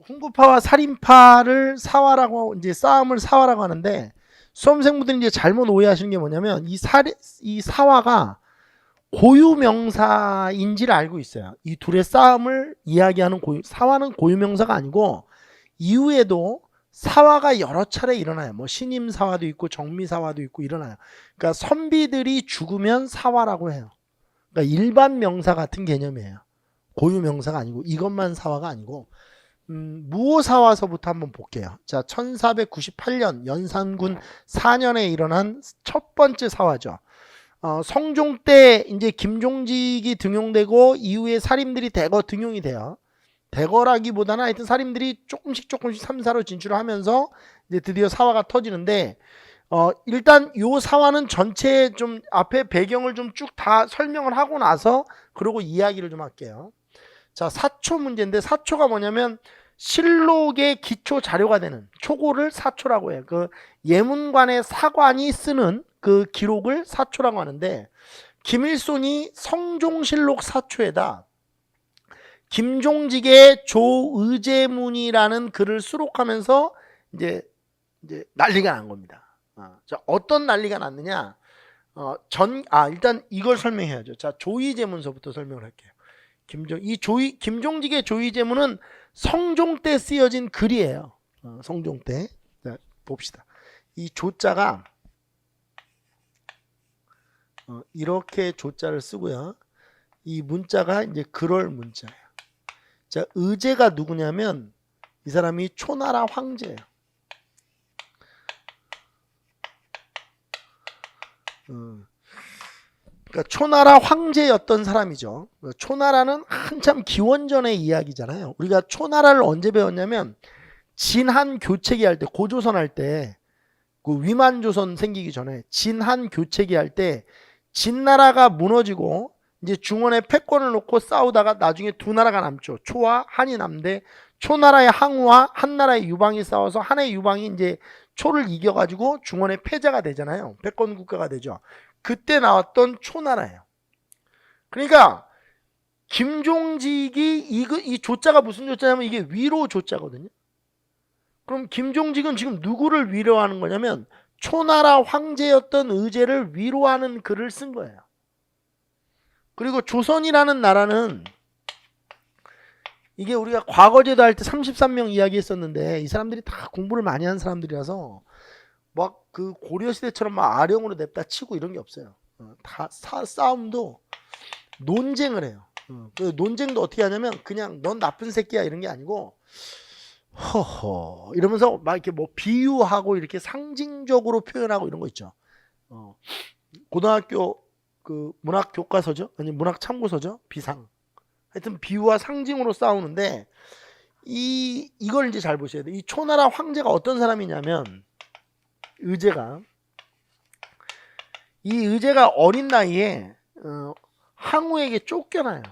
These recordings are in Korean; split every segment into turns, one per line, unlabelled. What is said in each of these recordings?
훈구파와 살인파를 사화라고 이제 싸움을 사화라고 하는데 수험생분들이 이제 잘못 오해하시는 게 뭐냐면 이 사화가 고유명사인지를 알고 있어요. 이 둘의 싸움을 이야기하는 사화는 고유명사가 아니고 이후에도 사화가 여러 차례 일어나요. 뭐 신임 사화도 있고 정미 사화도 있고 일어나요. 그러니까 선비들이 죽으면 사화라고 해요. 그러니까 일반 명사 같은 개념이에요. 고유 명사가 아니고 이것만 사화가 아니고 무오사화서부터 한번 볼게요. 자, 1498년 연산군 4년에 일어난 첫 번째 사화죠. 성종 때 이제 김종직이 등용되고 이후에 살인들이 대거 등용이 돼요. 대거라기보다는 하여튼 살인들이 조금씩 삼사로 진출을 하면서 이제 드디어 사화가 터지는데 일단 요 사화는 전체 좀 앞에 배경을 좀 쭉 다 설명을 하고 나서 그러고 이야기를 좀 할게요. 자, 사초 문제인데 사초가 뭐냐면 실록의 기초 자료가 되는 초고를 사초라고 해요. 그 예문관의 사관이 쓰는 그 기록을 사초라고 하는데 김일손이 성종실록 사초에다 김종직의 조의제문이라는 글을 수록하면서 이제 난리가 난 겁니다. 자, 어떤 난리가 났느냐? 일단 이걸 설명해야죠. 자, 조의제문서부터 설명을 할게요. 김종직의 조의제문은 성종 때 쓰여진 글이에요. 성종 때. 자, 봅시다. 이 조자가 이렇게 조자를 쓰고요. 이 문자가 이제 그럴 문자예요. 자, 의제가 누구냐면 이 사람이 초나라 황제예요. 그러니까 초나라 황제였던 사람이죠. 초나라는 한참 기원전의 이야기잖아요. 우리가 초나라를 언제 배웠냐면 진한 교체기 할 때, 고조선 할 때, 그 위만조선 생기기 전에 진한 교체기 할 때 진나라가 무너지고 이제 중원에 패권을 놓고 싸우다가 나중에 두 나라가 남죠. 초와 한이 남는데 초나라의 항우와 한나라의 유방이 싸워서 한의 유방이 이제 초를 이겨가지고 중원의 패자가 되잖아요. 패권 국가가 되죠. 그때 나왔던 초나라예요. 그러니까 김종직이 이 조자가 무슨 조자냐면 이게 위로 조자거든요. 그럼 김종직은 지금 누구를 위로하는 거냐면 초나라 황제였던 의제를 위로하는 글을 쓴 거예요. 그리고 조선이라는 나라는 이게 우리가 과거제도 할 때 33명 이야기했었는데 이 사람들이 다 공부를 많이 한 사람들이라서 막 그 고려시대처럼 막 아령으로 냅다 치고 이런 게 없어요. 다 싸움도 논쟁을 해요. 그 논쟁도 어떻게 하냐면 그냥 넌 나쁜 새끼야 이런 게 아니고 허허 이러면서 막 이렇게 뭐 비유하고 이렇게 상징적으로 표현하고 이런 거 있죠. 고등학교 그 문학 교과서죠. 아니 문학 참고서죠. 비상. 하여튼 비유와 상징으로 싸우는데 이걸 이제 잘 보셔야 돼요. 이 초나라 황제가 어떤 사람이냐면 의제가 이 의제가 어린 나이에 항우에게 쫓겨나요.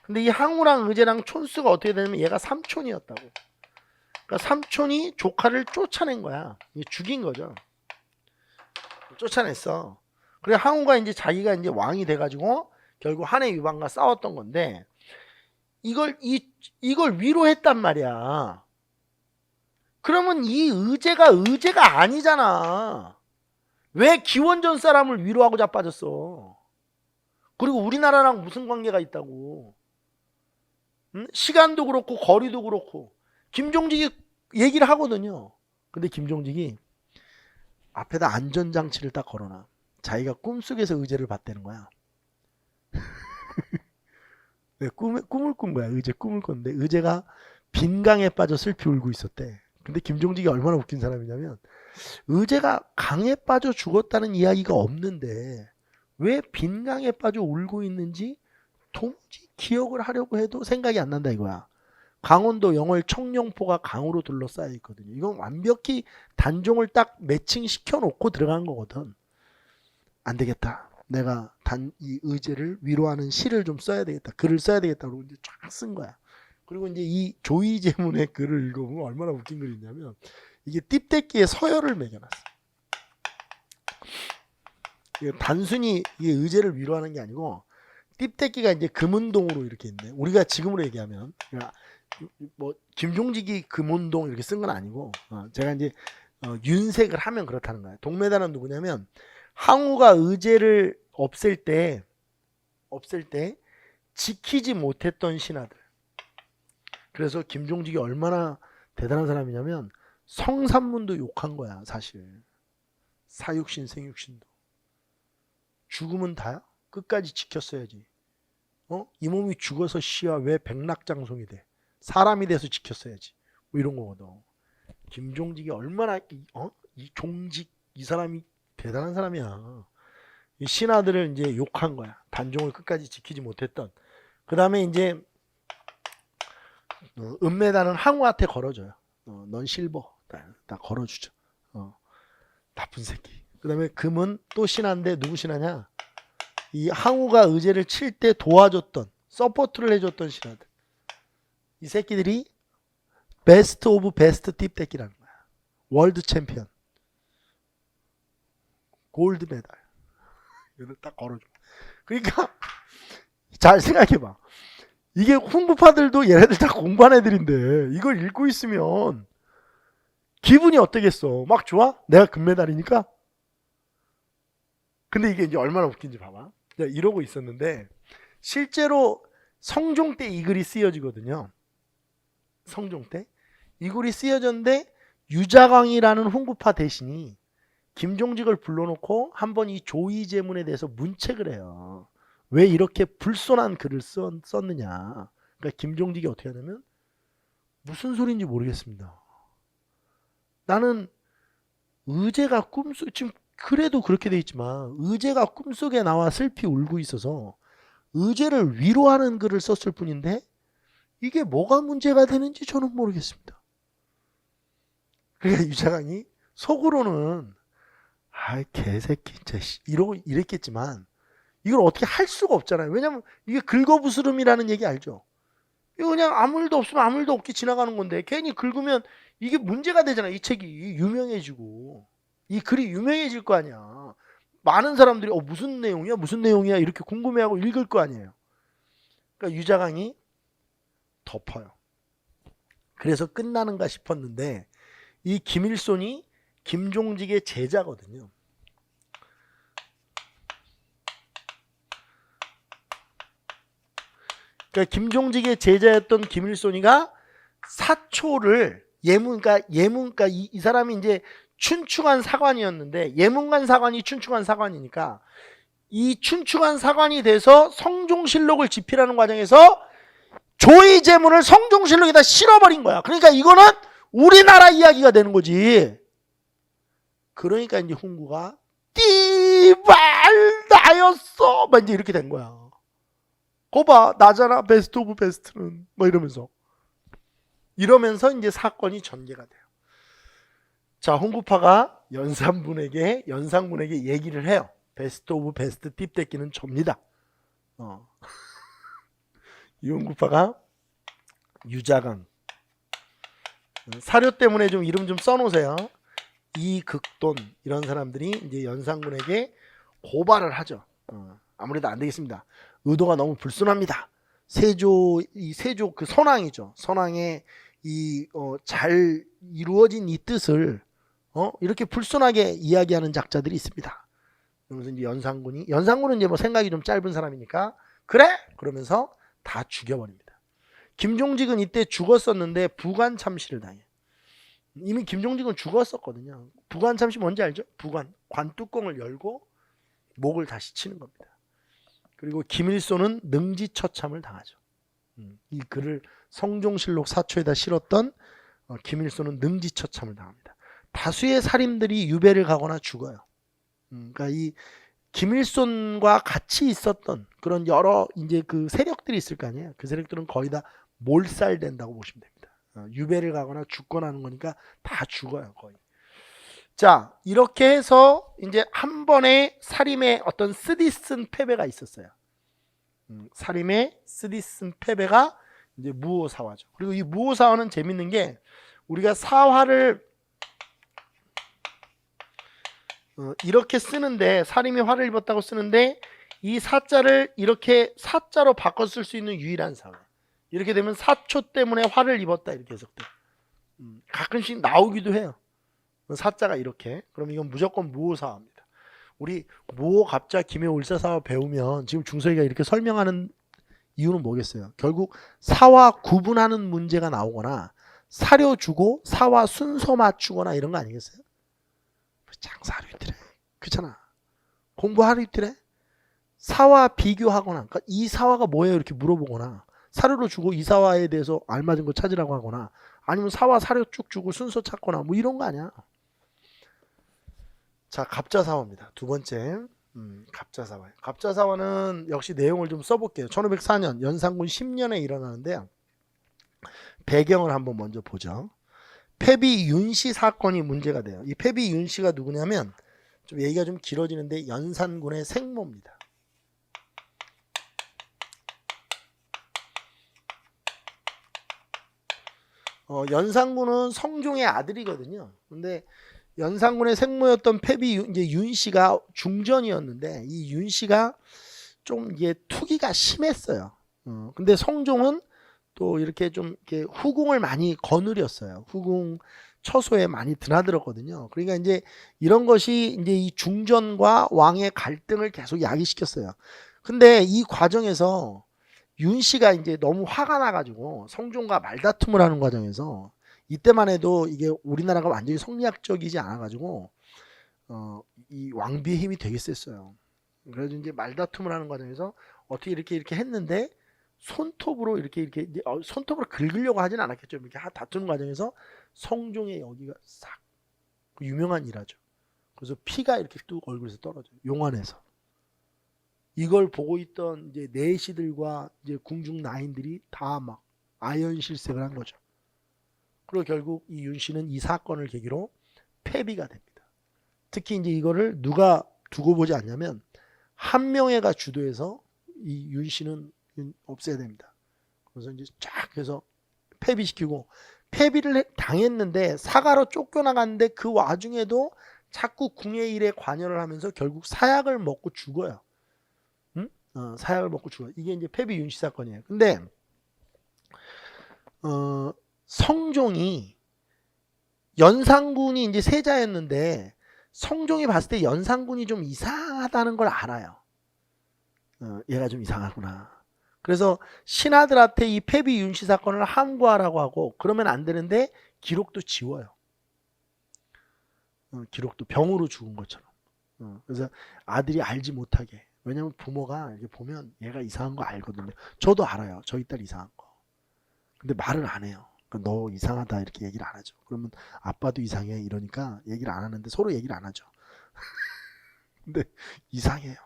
근데 이 항우랑 의제랑 촌수가 어떻게 되냐면 얘가 삼촌이었다고. 그러니까 삼촌이 조카를 쫓아낸 거야. 죽인 거죠. 쫓아냈어. 그래 항우가 이제 자기가 이제 왕이 돼가지고 결국 한해 유방과 싸웠던 건데 이걸 위로했단 말이야. 그러면 이 의제가 아니잖아. 왜 기원전 사람을 위로하고 자빠졌어? 그리고 우리나라랑 무슨 관계가 있다고? 응? 시간도 그렇고 거리도 그렇고 김종직이 얘기를 하거든요. 근데 김종직이 앞에다 안전장치를 딱 걸어놔. 자기가 꿈속에서 의제를 봤다는 거야. 네, 꿈을 꾼 거야. 의제 꿈을 꿨는데 의제가 빈강에 빠져 슬피 울고 있었대. 근데 김종직이 얼마나 웃긴 사람이냐면 의제가 강에 빠져 죽었다는 이야기가 없는데 왜 빈강에 빠져 울고 있는지 도무지 기억을 하려고 해도 생각이 안 난다 이거야. 강원도 영월 청룡포가 강으로 둘러싸여 있거든요. 이건 완벽히 단종을 딱 매칭시켜 놓고 들어간 거거든. 안 되겠다. 내가 이 의제를 위로하는 시를 좀 써야 되겠다. 글을 써야 되겠다. 그러고 이제 쫙 쓴 거야. 그리고 이제 이 조의제문의 글을 읽어보면 얼마나 웃긴 글이 있냐면 이게 띠떼끼에 서열을 매겨놨어. 단순히 이게 의제를 위로하는 게 아니고 띠떼끼가 이제 금은동으로 이렇게 있네. 우리가 지금으로 얘기하면 뭐 김종직이 금운동 이렇게 쓴 건 아니고 제가 이제 윤색을 하면 그렇다는 거예요. 동메달은 누구냐면 항우가 의제를 없앨 때 지키지 못했던 신하들. 그래서 김종직이 얼마나 대단한 사람이냐면 성산문도 욕한 거야 사실. 사육신 생육신도. 죽으면 다야? 끝까지 지켰어야지. 이 몸이 죽어서 씨야 왜 백락장송이 돼? 사람이 돼서 지켰어야지. 뭐 이런 거거든. 김종직이 얼마나 이 종직 이 사람이 대단한 사람이야. 이 신하들을 이제 욕한 거야. 단종을 끝까지 지키지 못했던. 그 다음에 이제 은메달은 항우한테 걸어줘요. 넌 실버 다 걸어주죠. 나쁜 새끼. 그 다음에 금은 또 신하인데 누구 신하냐? 이 항우가 의제를 칠 때 도와줬던 서포트를 해줬던 신하들. 이 새끼들이 베스트 오브 베스트 띠떼끼라는 거야. 월드 챔피언. 골드 메달. 이걸 딱 걸어줘. 그러니까 잘 생각해봐. 이게 훈구파들도 얘네들 다 공부한 애들인데 이걸 읽고 있으면 기분이 어떠겠어? 막 좋아? 내가 금메달이니까? 근데 이게 이제 얼마나 웃긴지 봐봐. 이러고 있었는데 실제로 성종 때 이 글이 쓰여지거든요. 성종 때 이 글이 쓰여졌는데 유자광이라는 훈구파 대신이 김종직을 불러놓고 한번 이 조의제문에 대해서 문책을 해요. 왜 이렇게 불손한 글을 썼느냐. 그러니까 김종직이 어떻게 하냐면 무슨 소리인지 모르겠습니다. 나는 의제가 꿈속 지금 그래도 그렇게 돼 있지만 의제가 꿈속에 나와 슬피 울고 있어서 의제를 위로하는 글을 썼을 뿐인데 이게 뭐가 문제가 되는지 저는 모르겠습니다. 그러니까 유자광이 속으로는 아이 개새끼 진짜 이랬겠지만 이걸 어떻게 할 수가 없잖아요. 왜냐면 이게 긁어부스름이라는 얘기 알죠? 이거 그냥 아무 일도 없으면 아무 일도 없게 지나가는 건데 괜히 긁으면 이게 문제가 되잖아. 이 책이 유명해지고 이 글이 유명해질 거 아니야. 많은 사람들이 무슨 내용이야 무슨 내용이야 이렇게 궁금해하고 읽을 거 아니에요. 그러니까 유자광이 덮어요. 그래서 끝나는가 싶었는데 이 김일손이 김종직의 제자거든요. 그러니까 김종직의 제자였던 김일손이가 사초를 그러니까 이 사람이 이제 춘추관 사관이었는데 예문관 사관이 춘추관 사관이니까 이 춘추관 사관이 돼서 성종실록을 집필하는 과정에서 조의제문을 성종실록에다 실어버린 거야. 그러니까 이거는 우리나라 이야기가 되는 거지. 그러니까 이제 훈구가 띠발 나였어 막 이제 이렇게 된 거야. 거봐 나잖아 베스트 오브 베스트는 뭐 이러면서 이제 사건이 전개가 돼요. 자 훈구파가 연산군에게 얘기를 해요. 베스트 오브 베스트 띠떼끼는 접니다. 이 훈구파가 유자광 사료 때문에 좀 이름 좀 써놓으세요. 이극돈 이런 사람들이 이제 연산군에게 고발을 하죠. 아무래도 안 되겠습니다. 의도가 너무 불순합니다. 세조 그 선왕이죠. 선왕의 잘 이루어진 이 뜻을 이렇게 불순하게 이야기하는 작자들이 있습니다. 그러면서 이제 연산군은 이제 뭐 생각이 좀 짧은 사람이니까 그래 그러면서 다 죽여버립니다. 김종직은 이때 죽었었는데 부관참시를 당해. 이미 김종직은 죽었었거든요. 부관참시 뭔지 알죠? 관 뚜껑을 열고 목을 다시 치는 겁니다. 그리고 김일손은 능지처참을 당하죠. 이 글을 성종실록 사초에다 실었던 김일손은 능지처참을 당합니다. 다수의 살인들이 유배를 가거나 죽어요. 그러니까 이 김일손과 같이 있었던 그런 여러 이제 그 세력들이 있을 거 아니에요. 그 세력들은 거의 다 몰살된다고 보시면 됩니다. 유배를 가거나 죽거나 하는 거니까 다 죽어요 거의. 자 이렇게 해서 이제 한 번에 사림의 어떤 쓰디쓴 패배가 있었어요. 사림의 쓰디쓴 패배가 이제 무오사화죠. 그리고 이 무오사화는 재밌는 게 우리가 사화를 이렇게 쓰는데 사림이 화를 입었다고 쓰는데 이 사자를 이렇게 사자로 바꿔 쓸 수 있는 유일한 사화. 이렇게 되면 사초 때문에 화를 입었다 이렇게 해석돼. 가끔씩 나오기도 해요. 사자가 이렇게. 그럼 이건 무조건 무호사화입니다. 우리 무호, 갑자, 기묘, 울사사화 배우면 지금 중서이가 이렇게 설명하는 이유는 뭐겠어요? 결국 사화 구분하는 문제가 나오거나 사료 주고 사화 순서 맞추거나 이런 거 아니겠어요? 장사 하루 이틀 해. 그렇잖아. 공부 하루 이틀 해. 사화 비교하거나, 그러니까 이 사화가 뭐예요? 이렇게 물어보거나, 사료로 주고 이 사화에 대해서 알맞은 거 찾으라고 하거나, 아니면 사화 사료 쭉 주고 순서 찾거나 뭐 이런 거 아니야. 자, 갑자사화입니다. 두 번째. 갑자사화. 갑자사화는 역시 내용을 좀 써볼게요. 1504년 연산군 10년에 일어나는데요. 배경을 한번 먼저 보죠. 패비 윤씨 사건이 문제가 돼요. 이 패비 윤씨가 누구냐면, 좀 얘기가 좀 길어지는데 연산군의 생모입니다. 연산군은 성종의 아들이거든요. 근데 연산군의 생모였던 패비 이제 윤씨가 중전이었는데, 이 윤씨가 좀 이게 투기가 심했어요. 근데 성종은 또 이렇게 좀 이렇게 후궁을 많이 거느렸어요. 후궁 처소에 많이 드나들었거든요. 그러니까 이제 이런 것이 이제 이 중전과 왕의 갈등을 계속 야기시켰어요. 근데 이 과정에서 윤 씨가 이제 너무 화가 나가지고 성종과 말다툼을 하는 과정에서, 이때만 해도 이게 우리나라가 완전히 성리학적이지 않아가지고 이 왕비의 힘이 되게 셌어요. 그래서 이제 말다툼을 하는 과정에서 어떻게 이렇게 했는데, 손톱으로 이렇게 손톱으로 긁으려고 하진 않았겠죠. 이렇게 다투는 과정에서 성종의 여기가 싹, 유명한 일화죠. 그래서 피가 이렇게 뚝 얼굴에서 떨어져요. 용안에서. 이걸 보고 있던 이제 내시들과 이제 궁중 나인들이 다 막 아연실색을 한 거죠. 그리고 결국 이 윤 씨는 이 사건을 계기로 폐비가 됩니다. 특히 이제 이거를 누가 두고 보지 않냐면 한명회가 주도해서 이 윤 씨는 없애야 됩니다. 그래서 이제 쫙 해서 폐비시키고, 폐비를 당했는데 사가로 쫓겨나갔는데 그 와중에도 자꾸 궁의 일에 관여를 하면서 결국 사약을 먹고 죽어요. 사약을 먹고 죽어요. 이게 이제 폐비 윤씨 사건이에요. 근데 성종이, 연산군이 이제 세자였는데 성종이 봤을 때 연산군이 좀 이상하다는 걸 알아요. 얘가 좀 이상하구나. 그래서 신하들한테 이 폐비 윤씨 사건을 함구하라고 하고, 그러면 안 되는데 기록도 지워요. 기록도 병으로 죽은 것처럼. 그래서 아들이 알지 못하게. 왜냐면 부모가 이렇게 보면 얘가 이상한 거 알거든요. 저도 알아요. 저희 딸 이상한 거. 근데 말을 안 해요. 그러니까 너 이상하다 이렇게 얘기를 안 하죠. 그러면 아빠도 이상해 이러니까 얘기를 안 하는데 서로 얘기를 안 하죠. 근데 이상해요.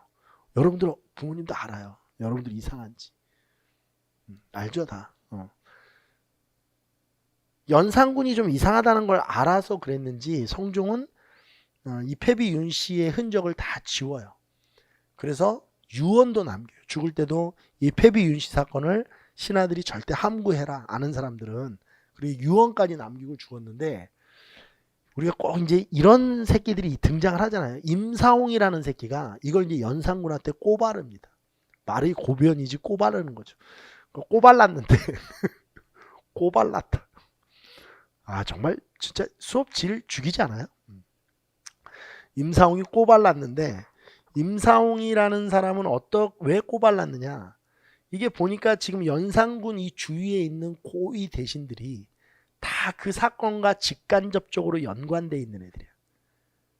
여러분들 부모님도 알아요. 여러분들 이상한지. 알죠 다. 연산군이 좀 이상하다는 걸 알아서 그랬는지 성종은 이 폐비 윤 씨의 흔적을 다 지워요. 그래서 유언도 남겨요. 죽을 때도 이 폐비 윤 씨 사건을 신하들이 절대 함구해라, 아는 사람들은. 그리고 유언까지 남기고 죽었는데, 우리가 꼭 이제 이런 새끼들이 등장을 하잖아요. 임사홍이라는 새끼가 이걸 이제 연산군한테 꼬바릅니다. 말이 고변이지 꼬바르는 거죠. 꼬발랐는데 꼬발랐다. 아, 정말 진짜 수업 질 죽이지 않아요? 임사홍이 꼬발랐는데, 임사홍이라는 사람은 왜 꼬발랐느냐? 이게 보니까 지금 연산군 이 주위에 있는 고위 대신들이 다 그 사건과 직간접적으로 연관돼 있는 애들이야.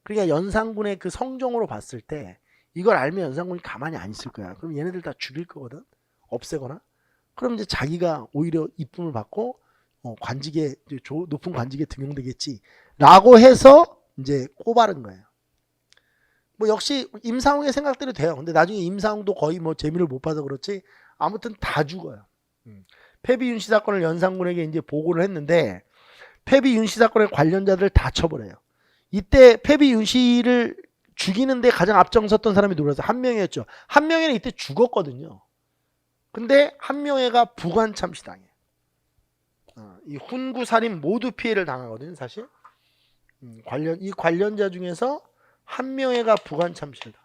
그러니까 연산군의 그 성종으로 봤을 때 이걸 알면 연산군이 가만히 안 있을 거야. 그럼 얘네들 다 죽일 거거든. 없애거나. 그럼 이제 자기가 오히려 이쁨을 받고 관직에, 높은 관직에 등용되겠지라고 해서 이제 꼬바른 거예요. 뭐 역시 임사홍의 생각대로 돼요. 근데 나중에 임사홍도 거의 뭐 재미를 못 봐서 그렇지 아무튼 다 죽어요. 폐비 윤씨 사건을 연산군에게 이제 보고를 했는데, 폐비 윤씨 사건의 관련자들을 다 처벌해요. 이때 폐비 윤씨를 죽이는데 가장 앞장섰던 사람이 누구라서 한명회였죠. 한명회는 이때 죽었거든요. 근데 한명회가 부관 참시당해요. 이 훈구 살인 모두 피해를 당하거든요, 사실. 이 관련자 중에서 한명회가 부관 참시를 당합니다.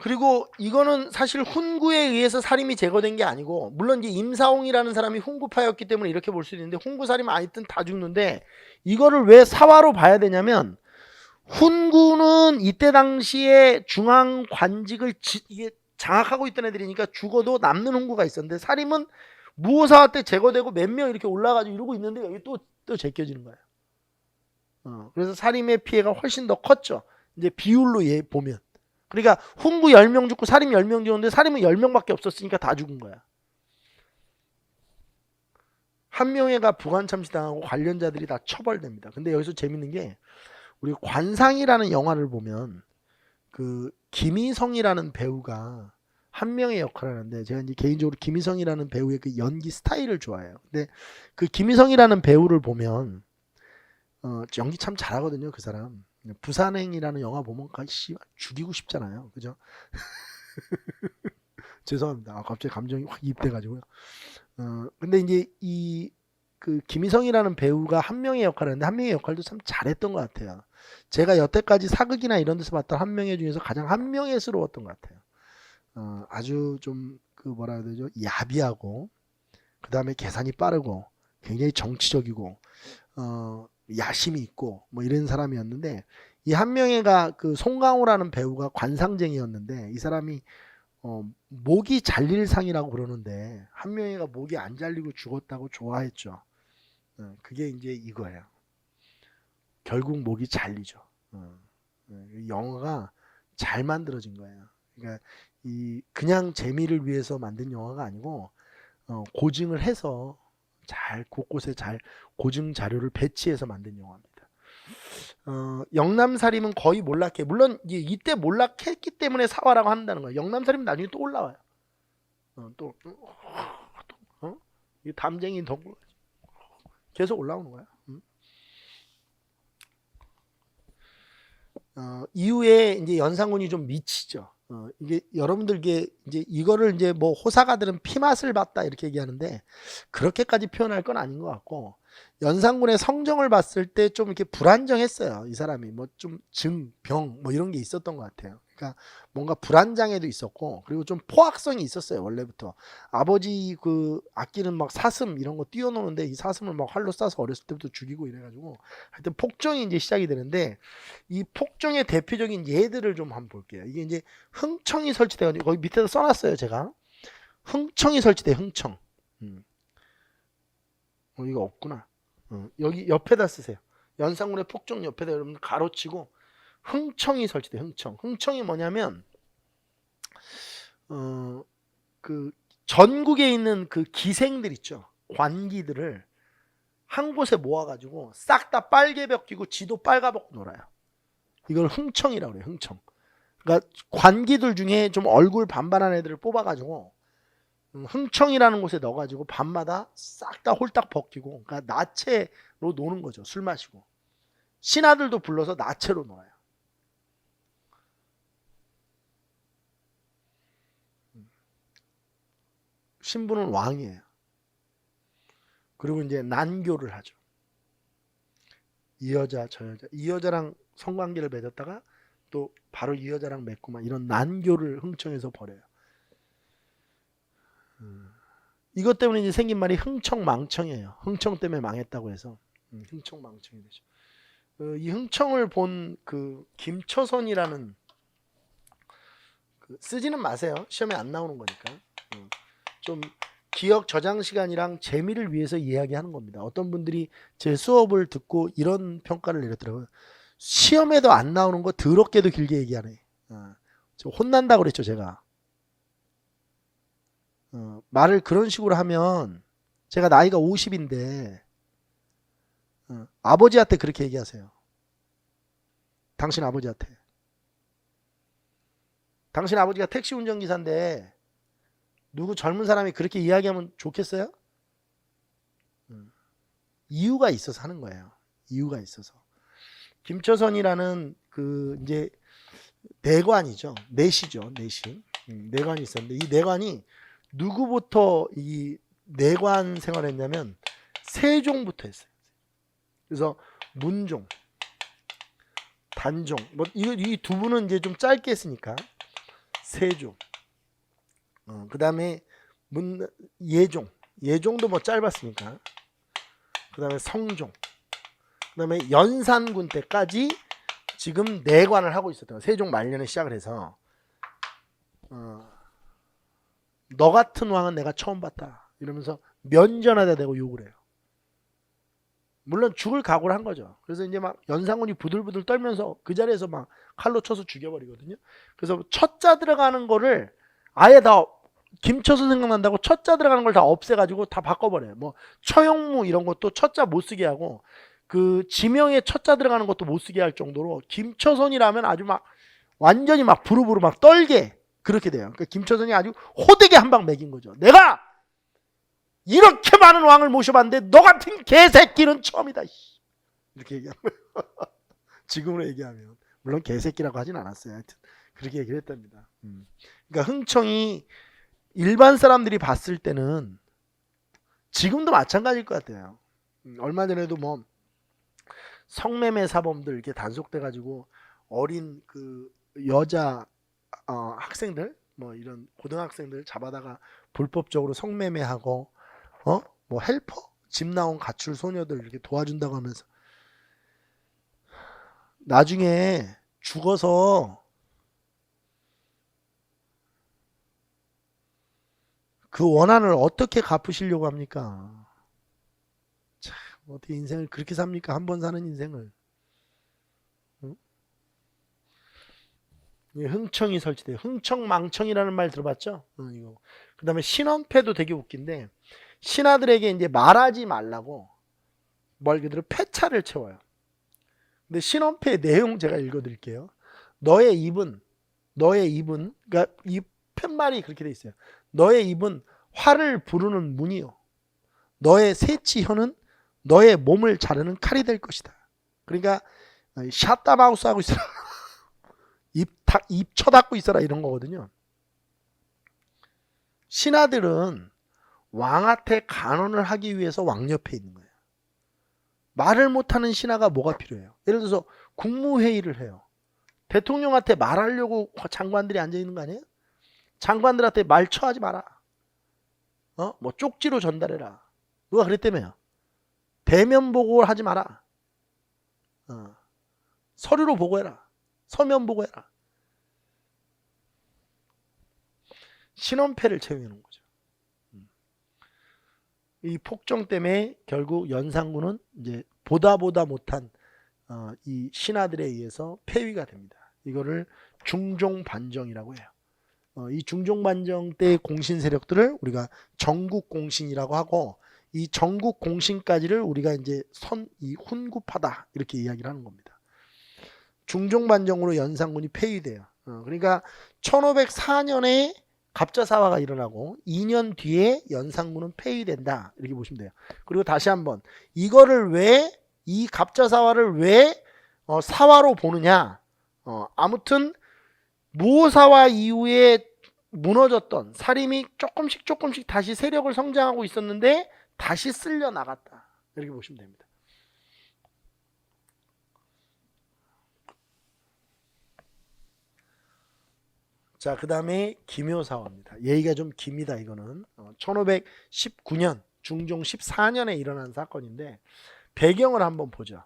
그리고 이거는 사실 훈구에 의해서 살인이 제거된 게 아니고, 물론 이제 임사홍이라는 사람이 훈구파였기 때문에 이렇게 볼 수 있는데, 훈구 살인 아니든 다 죽는데, 이거를 왜 사화로 봐야 되냐면, 훈구는 이때 당시에 중앙 관직을 이게 장악하고 있던 애들이니까 죽어도 남는 훈구가 있었는데, 살인은 무오사화 때 제거되고 몇 명 이렇게 올라가지고 이러고 있는데 여기 또 제껴지는 거예요. 그래서 살인의 피해가 훨씬 더 컸죠. 이제 비율로 보면. 그러니까 훈구 10명 죽고 살인 10명 죽었는데 살인은 10명밖에 없었으니까 다 죽은 거야. 한명회가 부관참시당하고 관련자들이 다 처벌됩니다. 근데 여기서 재밌는 게 우리 관상이라는 영화를 보면 그 김희성이라는 배우가 한명의 역할을 하는데, 제가 이제 개인적으로 김희성이라는 배우의 그 연기 스타일을 좋아해요. 근데 그 김희성이라는 배우를 보면 연기 참 잘하거든요, 그 사람. 부산행이라는 영화 보면 죽이고 싶잖아요, 그죠? 죄송합니다. 갑자기 감정이 확 이입돼가지고요. 근데 이제 그 김희성이라는 배우가 한명의 역할을 했는데, 한명의 역할도 참 잘했던 것 같아요. 제가 여태까지 사극이나 이런 데서 봤던 한명의 중에서 가장 한명회스러웠던 것 같아요. 아주 좀 그 뭐라 해야 되죠? 야비하고, 그 다음에 계산이 빠르고, 굉장히 정치적이고, 야심이 있고, 뭐 이런 사람이었는데, 이 한명회가 그 송강호라는 배우가 관상쟁이였는데, 이 사람이 목이 잘릴 상이라고 그러는데, 한명회가 목이 안 잘리고 죽었다고 좋아했죠. 그게 이제 이거예요. 결국 목이 잘리죠. 영화가 잘 만들어진 거예요. 그러니까 그냥 재미를 위해서 만든 영화가 아니고, 고증을 해서 잘 곳곳에 잘 고증 자료를 배치해서 만든 영화입니다. 영남살인은 거의 몰락해. 물론 이때 몰락했기 때문에 사화라고 한다는 거예요. 영남살인은 나중에 또 올라와요. 이 담쟁이 더 계속 올라오는 거야. 이후에 이제 연산군이 좀 미치죠. 이게 여러분들께 이제 이거를 이제 뭐 호사가들은 피맛을 봤다 이렇게 얘기하는데, 그렇게까지 표현할 건 아닌 것 같고, 연산군의 성정을 봤을 때 좀 이렇게 불안정했어요. 이 사람이 뭐 좀 병 뭐 이런 게 있었던 것 같아요. 그러니까 뭔가 불안장애도 있었고, 그리고 좀 포악성이 있었어요, 원래부터. 아버지 그 아끼는 막 사슴 이런 거 뛰어노는데, 이 사슴을 막 활로 쏴서 어렸을 때부터 죽이고 이래가지고, 하여튼 폭정이 이제 시작이 되는데, 이 폭정의 대표적인 예들을 좀 한번 볼게요. 이게 이제 흥청이 설치돼가지고, 거기 밑에다 써놨어요, 제가. 흥청이 설치돼, 흥청. 이거 없구나. 여기 옆에다 쓰세요. 연산군의 폭정 옆에다 여러분들 가로치고 흥청이 설치돼. 흥청이 뭐냐면 그 전국에 있는 그 기생들 있죠, 관기들을 한 곳에 모아가지고 싹 다 빨개 벗기고 지도 빨가벗고 놀아요. 이걸 흥청이라고 그래요. 흥청. 그러니까 관기들 중에 좀 얼굴 반반한 애들을 뽑아가지고 흥청이라는 곳에 넣어가지고 밤마다 싹 다 홀딱 벗기고, 그러니까 나체로 노는 거죠. 술 마시고 신하들도 불러서 나체로 놀아요. 신부는 왕이에요. 그리고 이제 난교를 하죠. 이 여자 저 여자, 이 여자랑 성관계를 맺었다가 또 바로 이 여자랑 맺고만, 이런 난교를 흥청에서 벌여요. 이것 때문에 이제 생긴 말이 흥청망청이에요. 흥청 때문에 망했다고 해서 흥청망청이 되죠. 이 흥청을 본 그 김초선이라는, 쓰지는 마세요. 시험에 안 나오는 거니까. 좀 기억 저장 시간이랑 재미를 위해서 이야기하는 겁니다. 어떤 분들이 제 수업을 듣고 이런 평가를 내렸더라고요. 시험에도 안 나오는 거 더럽게도 길게 얘기하네. 저 혼난다고 그랬죠, 제가. 말을 그런 식으로 하면, 제가 나이가 50인데 아버지한테 그렇게 얘기하세요. 당신 아버지한테. 당신 아버지가 택시 운전기사인데 누구 젊은 사람이 그렇게 이야기하면 좋겠어요? 이유가 있어서 하는 거예요. 이유가 있어서. 김초선이라는 그 이제 내관이죠. 내시죠. 내시. 내관이 있었는데, 이 내관이 누구부터 이 내관 생활을 했냐면 세종부터 했어요. 그래서 문종, 단종, 뭐 이 두 분은 이제 좀 짧게 했으니까 세종. 그 다음에 예종. 예종도 뭐 짧았으니까. 그 다음에 성종. 그 다음에 연산군 때까지 지금 내관을 하고 있었던 거예요. 세종 말년에 시작을 해서 너 같은 왕은 내가 처음 봤다 이러면서 면전하다 대고 욕을 해요. 물론 죽을 각오를 한 거죠. 그래서 이제 막 연산군이 부들부들 떨면서 그 자리에서 막 칼로 쳐서 죽여버리거든요. 그래서 첫자 들어가는 거를 아예 다 김처수 생각난다고 첫자 들어가는 걸 다 없애가지고 다 바꿔버려요. 뭐 처용무 이런 것도 첫자 못 쓰게 하고 그 지명에 첫자 들어가는 것도 못 쓰게 할 정도로 김처선이라면 아주 막 완전히 막 부르부르 막 떨게 그렇게 돼요. 그러니까 김처선이 아주 호되게 한 방 먹인 거죠. 내가 이렇게 많은 왕을 모셔봤는데 너 같은 개새끼는 처음이다. 이렇게 얘기하는 거예요. 지금으로 얘기하면 물론 개새끼라고 하진 않았어요. 하여튼 그렇게 얘기를 했답니다. 그러니까 흥청이 일반 사람들이 봤을 때는 지금도 마찬가지일 것 같아요. 얼마 전에도 뭐 성매매 사범들 이렇게 단속돼 가지고 어린 그 여자 학생들 뭐 이런 고등학생들 잡아다가 불법적으로 성매매하고 뭐 헬퍼 집 나온 가출 소녀들 이렇게 도와준다고 하면서 나중에 죽어서 그 원한을 어떻게 갚으시려고 합니까? 참 어떻게 인생을 그렇게 삽니까? 한 번 사는 인생을. 흥청이 설치돼요. 흥청망청이라는 말 들어봤죠? 이거. 그다음에 신원패도 되게 웃긴데 신하들에게 이제 말하지 말라고 말 그대로 폐차를 채워요. 근데 신원패의 내용 제가 읽어드릴게요. 너의 입은 그러니까 이 팻말이 그렇게 돼 있어요. 너의 입은 화를 부르는 문이요. 너의 새치혀는 너의 몸을 자르는 칼이 될 것이다. 그러니까 샷다마우스 하고 있어라. 입 쳐닫고 있어라 이런 거거든요. 신하들은 왕한테 간언을 하기 위해서 왕 옆에 있는 거예요. 말을 못하는 신하가 뭐가 필요해요? 예를 들어서 국무회의를 해요. 대통령한테 말하려고 장관들이 앉아있는 거 아니에요? 장관들한테 말 처하지 마라. 뭐 쪽지로 전달해라. 누가 그랬다며요? 대면 보고를 하지 마라. 서류로 보고해라. 서면 보고해라. 신원패를 채용해 놓은 거죠. 이 폭정 때문에 결국 연산군은 이제 보다 못한 이 신하들에 의해서 폐위가 됩니다. 이거를 중종반정이라고 해요. 이 중종반정 때의 공신 세력들을 우리가 전국공신이라고 하고 이 전국공신까지를 우리가 이제 이 훈구파다 이렇게 이야기를 하는 겁니다. 중종반정으로 연산군이 폐위돼요. 그러니까 1504년에 갑자사화가 일어나고 2년 뒤에 연산군은 폐위된다 이렇게 보시면 돼요. 그리고 다시 한번 이거를 왜 이 갑자사화를 왜 사화로 보느냐? 아무튼 무사화 이후에 무너졌던 사림이 조금씩 다시 세력을 성장하고 있었는데 다시 쓸려 나갔다 이렇게 보시면 됩니다. 자, 그 다음에 기묘사화입니다. 얘기가 좀 깁니다. 이거는 1519년 중종 14년에 일어난 사건인데 배경을 한번 보죠.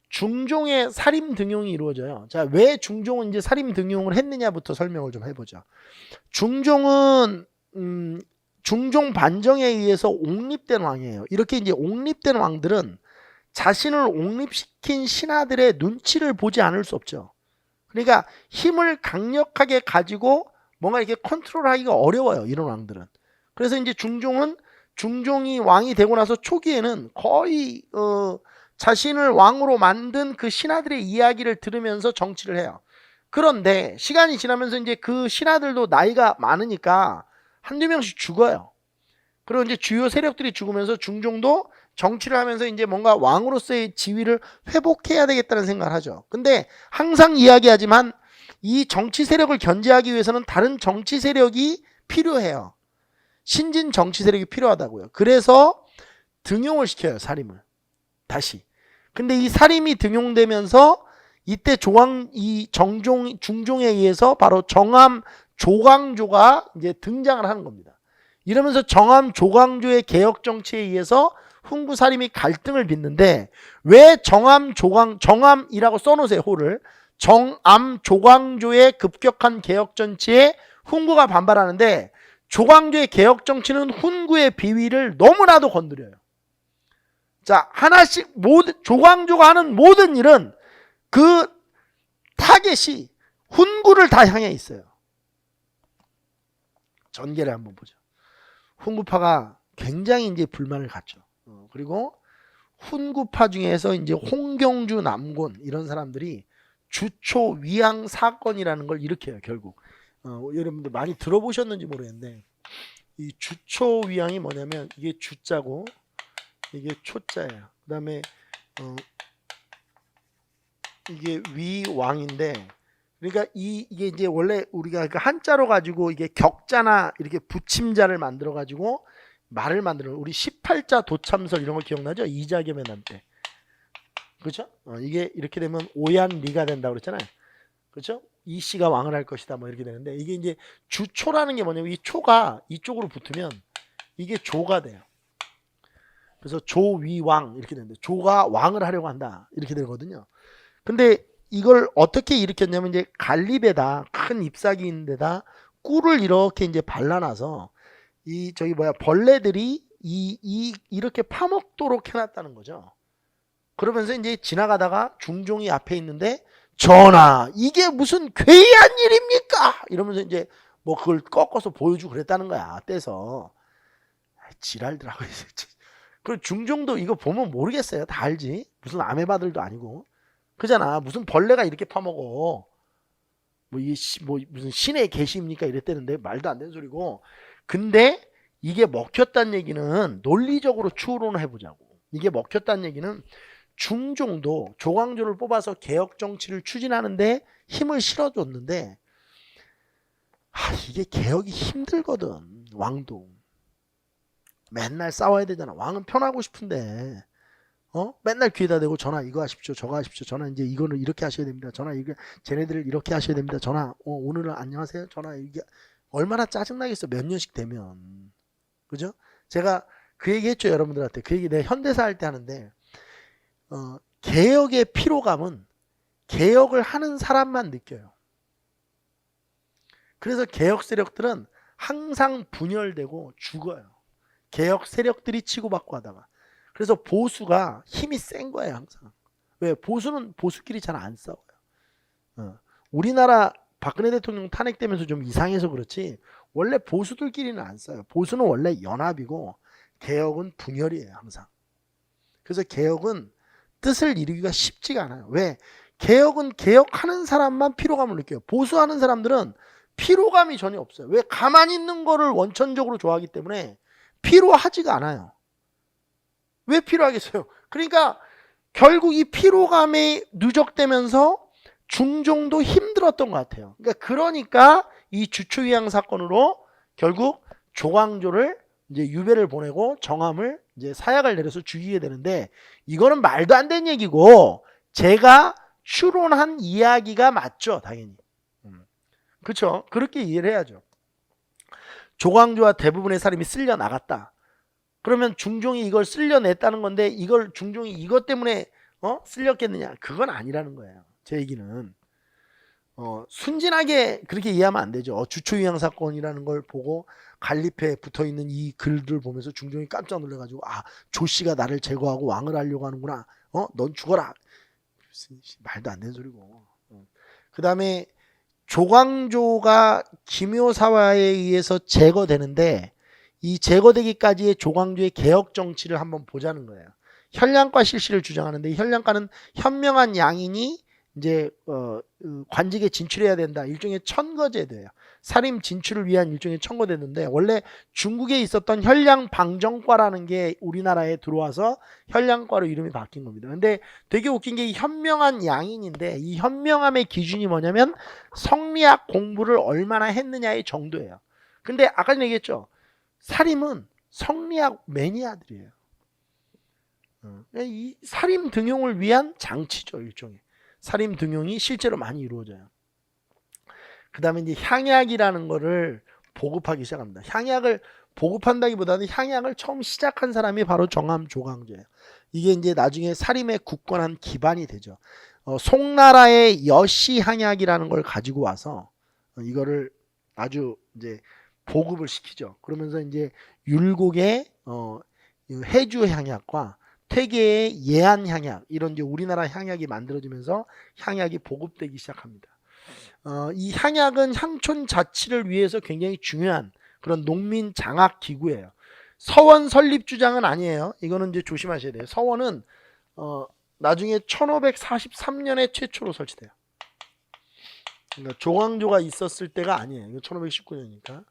중종의 사림 등용이 이루어져요. 자, 왜 중종은 이제 사림 등용을 했느냐부터 설명을 좀 해보죠. 중종은 중종 반정에 의해서 옹립된 왕이에요. 이렇게 이제 옹립된 왕들은 자신을 옹립시킨 신하들의 눈치를 보지 않을 수 없죠. 그러니까 힘을 강력하게 가지고 뭔가 이렇게 컨트롤하기가 어려워요. 이런 왕들은. 그래서 이제 중종이 왕이 되고 나서 초기에는 거의 자신을 왕으로 만든 그 신하들의 이야기를 들으면서 정치를 해요. 그런데 시간이 지나면서 이제 그 신하들도 나이가 많으니까 한두 명씩 죽어요. 그리고 이제 주요 세력들이 죽으면서 중종도 정치를 하면서 이제 뭔가 왕으로서의 지위를 회복해야 되겠다는 생각을 하죠. 근데 항상 이야기하지만 이 정치 세력을 견제하기 위해서는 다른 정치 세력이 필요해요. 신진 정치 세력이 필요하다고요. 그래서 등용을 시켜요. 사림을. 다시. 근데 이 사림이 등용되면서 이때 중종에 의해서 바로 정암 조광조가 이제 등장을 하는 겁니다. 이러면서 정암 조광조의 개혁 정치에 의해서 훈구사림이 갈등을 빚는데, 왜 정암이라고 써놓으세요. 호를. 정암 조광조의 급격한 개혁 정치에 훈구가 반발하는데, 조광조의 개혁 정치는 훈구의 비위를 너무나도 건드려요. 자, 하나씩 조광조가 하는 모든 일은 그 타겟이 훈구를 다 향해 있어요. 전개를 한번 보죠. 훈구파가 굉장히 이제 불만을 갖죠. 그리고 훈구파 중에서 이제 홍경주, 남곤 이런 사람들이 주초 위양 사건이라는 걸 일으켜요. 결국 여러분들 많이 들어보셨는지 모르겠는데, 이 주초 위양이 뭐냐면, 이게 주자고 이게 초자예요. 그 다음에 이게 위왕인데, 그러니까 이게 이제 원래 우리가 그 한자로 가지고 이게 격자나 이렇게 붙임자를 만들어 가지고 말을 만드는, 우리 18자 도참설 이런 거 기억나죠? 이자겸의 난 때. 그렇죠? 이게 이렇게 되면 오얀리가 된다고 그랬잖아요. 그렇죠? 이 씨가 왕을 할 것이다 뭐 이렇게 되는데, 이게 이제 주초라는 게 뭐냐면, 이 초가 이쪽으로 붙으면 이게 조가 돼요. 그래서 조위왕 이렇게 되는데, 조가 왕을 하려고 한다 이렇게 되거든요. 근데 이걸 어떻게 일으켰냐면, 이제 갈립에다, 큰 잎사귀 있는 데다 꿀을 이렇게 이제 발라놔서 이 저기 벌레들이 이렇게 파먹도록 해놨다는 거죠. 그러면서 이제 지나가다가 중종이 앞에 있는데, 전하 이게 무슨 괴이한 일입니까? 이러면서 이제 뭐 그걸 꺾어서 보여주고 그랬다는 거야. 떼서. 지랄들하고 있어. 그리고 중종도 이거 보면 모르겠어요. 다 알지. 무슨 아메바들도 아니고. 그잖아. 무슨 벌레가 이렇게 파먹어. 무슨 신의 계시입니까? 이랬대는데 말도 안 되는 소리고. 근데 이게 먹혔다는 얘기는 논리적으로 추론을 해보자고. 이게 먹혔다는 얘기는 중종도 조광조를 뽑아서 개혁 정치를 추진하는데 힘을 실어줬는데, 이게 개혁이 힘들거든. 왕도 맨날 싸워야 되잖아. 왕은 편하고 싶은데 맨날 귀에다 대고, 전하 이거 하십시오, 저거 하십시오, 전하 이제 이거는 이렇게 하셔야 됩니다, 전하 이거 쟤네들을 이렇게 하셔야 됩니다, 전하 오늘은 안녕하세요, 전하. 이게 얼마나 짜증나겠어, 몇 년씩 되면. 그죠? 제가 그 얘기 했죠, 여러분들한테. 그 얘기 내가 현대사 할 때 하는데, 개혁의 피로감은 개혁을 하는 사람만 느껴요. 그래서 개혁 세력들은 항상 분열되고 죽어요. 개혁 세력들이 치고받고 하다가. 그래서 보수가 힘이 센 거예요, 항상. 왜? 보수는 보수끼리 잘 안 싸워요. 우리나라 박근혜 대통령 탄핵되면서 좀 이상해서 그렇지, 원래 보수들끼리는 안 싸워요. 보수는 원래 연합이고, 개혁은 분열이에요, 항상. 그래서 개혁은 뜻을 이루기가 쉽지가 않아요. 왜? 개혁은 개혁하는 사람만 피로감을 느껴요. 보수하는 사람들은 피로감이 전혀 없어요. 왜? 가만히 있는 거를 원천적으로 좋아하기 때문에 피로하지가 않아요. 왜 피로하겠어요? 그러니까 결국 이 피로감이 누적되면서 중종도 힘들었던 것 같아요. 그러니까 이 주초위양 사건으로 결국 조광조를 이제 유배를 보내고 정암을 이제 사약을 내려서 죽이게 되는데, 이거는 말도 안 되는 얘기고 제가 추론한 이야기가 맞죠, 당연히. 그렇죠? 그렇게 이해를 해야죠. 조광조와 대부분의 사람이 쓸려 나갔다. 그러면 중종이 이걸 쓸려냈다는 건데, 이걸 중종이 이것 때문에 쓸렸겠느냐? 그건 아니라는 거예요. 제 얘기는 순진하게 그렇게 이해하면 안 되죠. 주초위양 사건이라는 걸 보고 갈립에 붙어있는 이 글들 보면서 중종이 깜짝 놀라가지고, 조씨가 나를 제거하고 왕을 하려고 하는구나. 넌 죽어라. 말도 안 되는 소리고. 그 다음에 조광조가 김효사화에 의해서 제거되는데, 이 제거되기까지의 조광조의 개혁 정치를 한번 보자는 거예요. 현량과 실시를 주장하는데, 현량과는 현명한 양인이 이제 관직에 진출해야 된다. 일종의 천거제도예요. 사림 진출을 위한 일종의 천거제도인데, 원래 중국에 있었던 현량방정과라는 게 우리나라에 들어와서 현량과로 이름이 바뀐 겁니다. 근데 되게 웃긴 게, 이 현명한 양인인데, 이 현명함의 기준이 뭐냐면 성리학 공부를 얼마나 했느냐의 정도예요. 근데 아까 전에 얘기했죠. 사림은 성리학 매니아들이에요. 이 사림 등용을 위한 장치죠, 일종의. 사림 등용이 실제로 많이 이루어져요. 그다음에 이제 향약이라는 거를 보급하기 시작합니다. 향약을 보급한다기보다는 향약을 처음 시작한 사람이 바로 정암 조광조예요. 이게 이제 나중에 사림의 굳건한 기반이 되죠. 송나라의 여시 향약이라는 걸 가지고 와서 이거를 아주 이제 보급을 시키죠. 그러면서 이제 율곡의 해주 향약과 퇴계의 예안 향약 이런 이제 우리나라 향약이 만들어지면서 향약이 보급되기 시작합니다. 이 향약은 향촌 자치를 위해서 굉장히 중요한 그런 농민 장악 기구예요. 서원 설립 주장은 아니에요. 이거는 이제 조심하셔야 돼요. 서원은 나중에 1543년에 최초로 설치돼요. 그러니까 조광조가 있었을 때가 아니에요. 이거 1519년이니까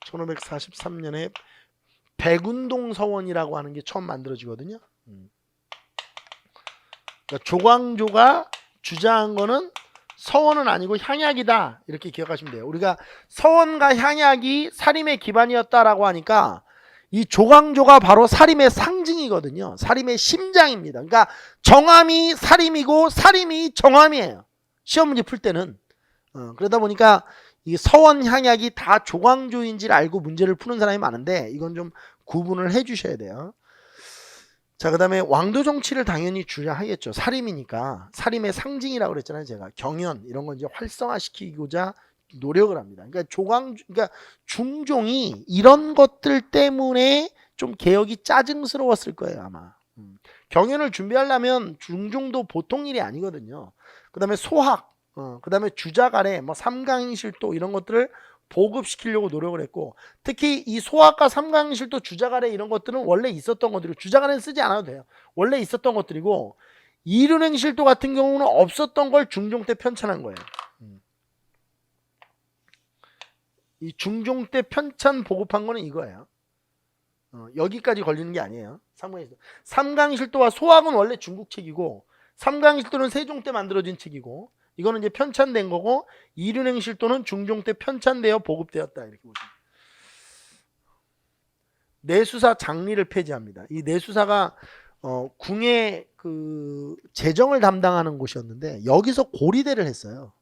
1543년에 백운동 서원이라고 하는 게 처음 만들어지거든요. 그러니까 조광조가 주장한 거는 서원은 아니고 향약이다 이렇게 기억하시면 돼요. 우리가 서원과 향약이 사림의 기반이었다라고 하니까 이 조광조가 바로 사림의 상징이거든요. 사림의 심장입니다. 그러니까 정암이 사림이고 사림이 정암이에요. 시험 문제 풀 때는 그러다 보니까 이 서원 향약이 다 조광조인지를 알고 문제를 푸는 사람이 많은데 이건 좀 구분을 해 주셔야 돼요. 자, 그 다음에 왕도 정치를 당연히 주장하겠죠. 사림이니까. 사림의 상징이라고 그랬잖아요. 제가 경연 이런 거 이제 활성화시키고자 노력을 합니다. 그러니까 그러니까 중종이 이런 것들 때문에 좀 개혁이 짜증스러웠을 거예요, 아마. 경연을 준비하려면 중종도 보통 일이 아니거든요. 그 다음에 소학, 그 다음에 주자간에 뭐 삼강인실도 이런 것들을 보급시키려고 노력을 했고, 특히 이 소학과 삼강인실도 주자간에 이런 것들은 원래 있었던 것들이고, 주자간에는 쓰지 않아도 돼요. 원래 있었던 것들이고, 이륜행실도 같은 경우는 없었던 걸 중종 때 편찬한 거예요. 이 중종 때 편찬 보급한 거는 이거예요. 여기까지 걸리는 게 아니에요. 삼강실도와 소학은 원래 중국 책이고, 삼강실도는 세종 때 만들어진 책이고, 이거는 이제 편찬된 거고, 이륜행실도는 중종 때 편찬되어 보급되었다 이렇게 보시면. 내수사 장리를 폐지합니다. 이 내수사가 궁의 그 재정을 담당하는 곳이었는데 여기서 고리대를 했어요.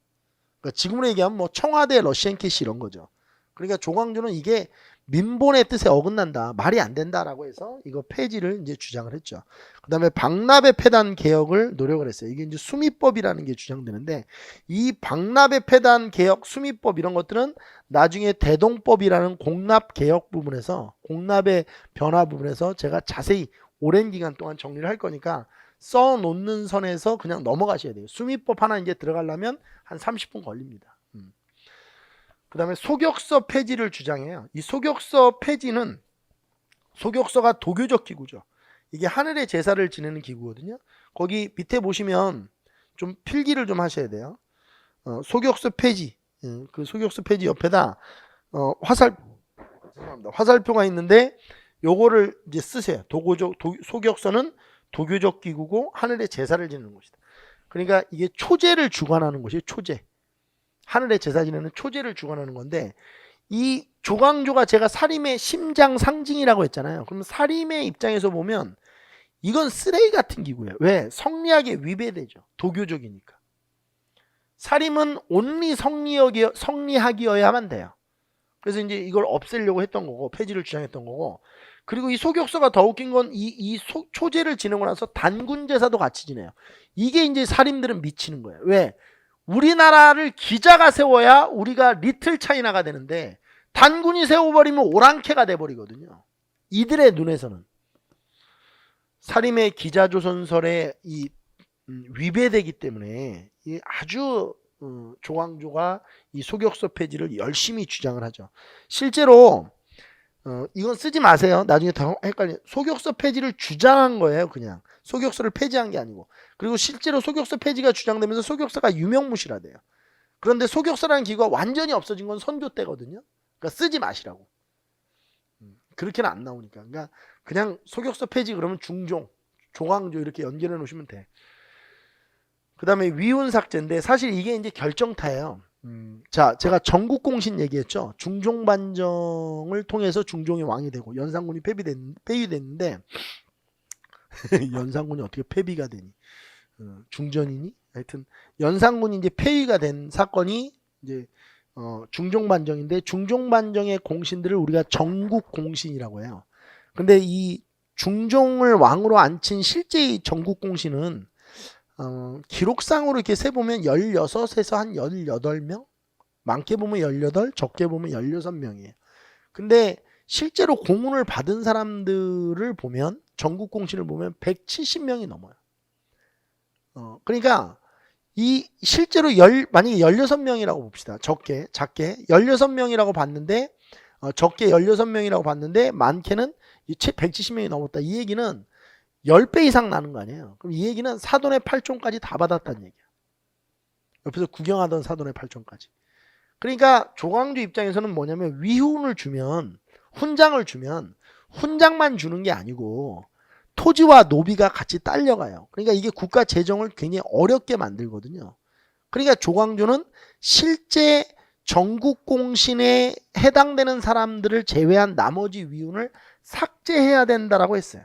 그러니까 지금으로 얘기하면 뭐 청와대 러시앤캐시 이런 거죠. 그러니까 조광조는 이게 민본의 뜻에 어긋난다, 말이 안 된다라고 해서 이거 폐지를 이제 주장을 했죠. 그 다음에 박납의 폐단 개혁을 노력을 했어요. 이게 이제 수미법이라는 게 주장되는데 이 박납의 폐단 개혁, 수미법 이런 것들은 나중에 대동법이라는 공납 개혁 부분에서 공납의 변화 부분에서 제가 자세히 오랜 기간 동안 정리를 할 거니까 써놓는 선에서 그냥 넘어가셔야 돼요. 수미법 하나 이제 들어가려면 한 30분 걸립니다. 그 다음에 소격서 폐지를 주장해요. 이 소격서 폐지는 소격서가 도교적 기구죠. 이게 하늘의 제사를 지내는 기구거든요. 거기 밑에 보시면 좀 필기를 좀 하셔야 돼요. 소격서 폐지, 그 소격서 폐지 옆에다 화살표가 있는데 요거를 이제 쓰세요. 소격서는 도교적 기구고 하늘의 제사를 지내는 것이다. 그러니까 이게 초제를 주관하는 것이에요. 초제. 하늘의 제사 지내는 초제를 주관하는 건데 이 조광조가 제가 사림의 심장 상징이라고 했잖아요. 그럼 사림의 입장에서 보면 이건 쓰레기 같은 기구예요. 왜? 성리학에 위배되죠. 도교적이니까. 사림은 온리 성리학이어야만 돼요. 그래서 이제 이걸 없애려고 했던 거고 폐지를 주장했던 거고, 그리고 이 소격서가 더 웃긴 건 이 초제를 지내고 나서 단군 제사도 같이 지내요. 이게 이제 사림들은 미치는 거예요. 왜? 우리나라를 기자가 세워야 우리가 리틀 차이나가 되는데 단군이 세워버리면 오랑캐가 돼버리거든요. 이들의 눈에서는 사림의 기자조선설에 이 위배되기 때문에 이 아주 조광조가 이 소격서 폐지를 열심히 주장을 하죠. 실제로 이건 쓰지 마세요. 나중에 더 헷갈려. 소격서 폐지를 주장한 거예요. 그냥 소격서를 폐지한 게 아니고. 그리고 실제로 소격서 폐지가 주장되면서 소격서가 유명무실하대요. 그런데 소격서라는 기구가 완전히 없어진 건 선조 때거든요. 그러니까 쓰지 마시라고. 그렇게는 안 나오니까. 그러니까 그냥 소격서 폐지 그러면 중종, 조광조 이렇게 연결해 놓으시면 돼. 그 다음에 위훈삭제인데 사실 이게 이제 결정타예요. 자, 제가 전국공신 얘기했죠. 중종반정을 통해서 중종이 왕이 되고 연산군이 폐위됐는데 연산군이 어떻게 폐비가 되니? 중전이니? 하여튼 연산군이 이제 폐위가 된 사건이 이제 중종반정인데 중종반정의 공신들을 우리가 정국공신이라고 해요. 근데 이 중종을 왕으로 앉힌 실제의 전국공신은 기록상으로 이렇게 세보면 16에서 한 18명? 많게 보면 18, 적게 보면 16명이에요. 근데 실제로 공훈을 받은 사람들을 보면 전국공신을 보면 170명이 넘어요. 그러니까 이 실제로 만약에 16명이라고 봅시다. 작게 16명이라고 봤는데 적게 16명이라고 봤는데 많게는 170명이 넘었다. 이 얘기는 10배 이상 나는 거 아니에요. 그럼 이 얘기는 사돈의 8총까지 다 받았다는 얘기야. 옆에서 구경하던 사돈의 8총까지. 그러니까 조광조 입장에서는 뭐냐면 위훈을 주면 훈장을 주면 훈장만 주는 게 아니고 토지와 노비가 같이 딸려가요. 그러니까 이게 국가 재정을 굉장히 어렵게 만들거든요. 그러니까 조광조는 실제 전국공신에 해당되는 사람들을 제외한 나머지 위훈을 삭제해야 된다라고 했어요.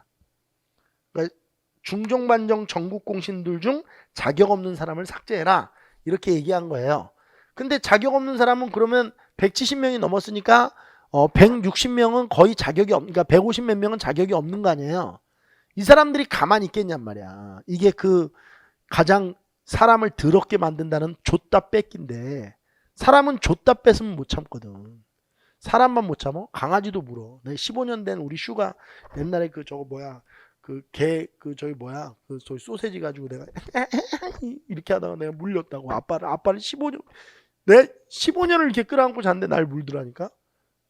그러니까 중종반정 전국공신들 중 자격 없는 사람을 삭제해라 이렇게 얘기한 거예요. 근데 자격 없는 사람은 그러면 170명이 넘었으니까 160명은 거의 자격이 그러니까 150 몇 명은 자격이 없는 거 아니에요. 이 사람들이 가만히 있겠냔 말이야. 이게 그 가장 사람을 더럽게 만든다는 줬다 뺏긴데 사람은 줬다 뺏으면 못 참거든. 사람만 못 참어? 강아지도 물어. 내 15년 된 우리 슈가 옛날에 그 저거 뭐야 그 개 그 저기 뭐야 그 저기 소세지 가지고 내가 이렇게 하다가 내가 물렸다고. 아빠를 15년 내 15년을 이렇게 끌어안고 잤는데 날 물더라니까.